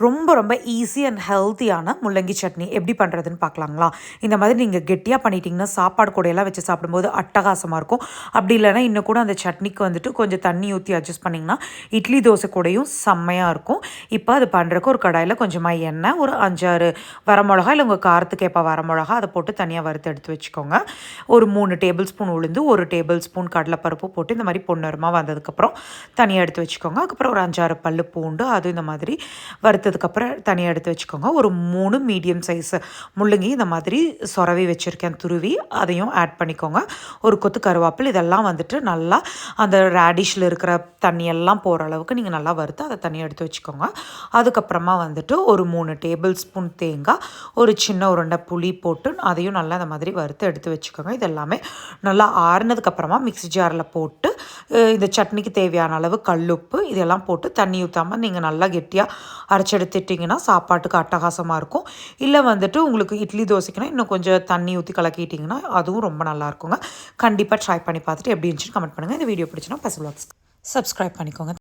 ரொம்ப ரொம்ப easy and ஹெல்த்தியான முள்ளங்கி சட்னி எப்படி பண்ணுறதுன்னு பார்க்கலாங்களா? இந்த மாதிரி நீங்கள் கெட்டியாக பண்ணிட்டீங்கன்னா சாப்பாடு கூடையெல்லாம் வச்சு சாப்பிடும்போது அட்டகாசமாக இருக்கும். அப்படி இல்லைன்னா இன்னும் கூட அந்த சட்னிக்கு வந்துட்டு கொஞ்சம் தண்ணி ஊற்றி அட்ஜஸ்ட் பண்ணிங்கன்னா இட்லி தோசை கூடயும் செம்மையாக இருக்கும். இப்போ அது பண்ணுறக்கு ஒரு கடாயில் கொஞ்சமாக எண்ணெய், ஒரு 5, 6 வரமிளகா, இல்லை உங்கள் காரத்துக்கு ஏற்ப வரமிளகா அதை போட்டு தனியாக வறுத்து எடுத்து வச்சுக்கோங்க. ஒரு 3 டேபிள் ஸ்பூன் உளுந்து, 1 டேபிள் ஸ்பூன் கடலைப்பருப்பு போட்டு இந்த மாதிரி பொன்னிறமாக வந்ததுக்கப்புறம் தனியாக எடுத்து வச்சுக்கோங்க. அதுக்கப்புறம் ஒரு 5, 6 பல்லு பூண்டு அது இந்த மாதிரி வறுத்ததுக்கப்புறம் தனியாக எடுத்து வச்சுக்கோங்க. ஒரு 3 மீடியம் சைஸ் முள்ளங்கி இந்த மாதிரி சொரவி வச்சுருக்கேன் துருவி, அதையும் ஆட் பண்ணிக்கோங்க. ஒரு கொத்து கருவேப்பிலை, இதெல்லாம் வந்துட்டு நல்லா அந்த ரேடிஷில் இருக்கிற தண்ணியெல்லாம் போகிற அளவுக்கு நீங்கள் நல்லா வறுத்து அதை தனியாக எடுத்து வச்சுக்கோங்க. அதுக்கப்புறமா வந்துட்டு ஒரு 3 டேபிள் ஸ்பூன் தேங்காய், ஒரு சின்ன உருண்டை புளி போட்டு அதையும் நல்லா இந்த மாதிரி வறுத்து எடுத்து வச்சுக்கோங்க. இது எல்லாமே நல்லா ஆறுனதுக்கப்புறமா மிக்ஸி ஜாரில் போட்டு இந்த சட்னிக்கு தேவையான அளவு கல்லுப்பு இதெல்லாம் போட்டு தண்ணி ஊற்றாமல் நீங்கள் நல்லா கெட்டியாக அரைச்சி எடுத்துட்டிங்கன்னா சாப்பாட்டுக்கு அட்டகாசமாக இருக்கும். இல்லை வந்துட்டு உங்களுக்கு இட்லி தோசைக்குன்னா இன்னும் கொஞ்சம் தண்ணி ஊற்றி கலக்கிட்டிங்கன்னா அதுவும் ரொம்ப நல்லாயிருக்குங்க. கண்டிப்பாக ட்ரை பண்ணி பார்த்துட்டு எப்படி இருந்துச்சுன்னு கமெண்ட் பண்ணுங்கள். இந்த வீடியோ பிடிச்சினா பசு வ்ளாக்ஸ் சப்ஸ்கிரைப் பண்ணிக்கோங்க.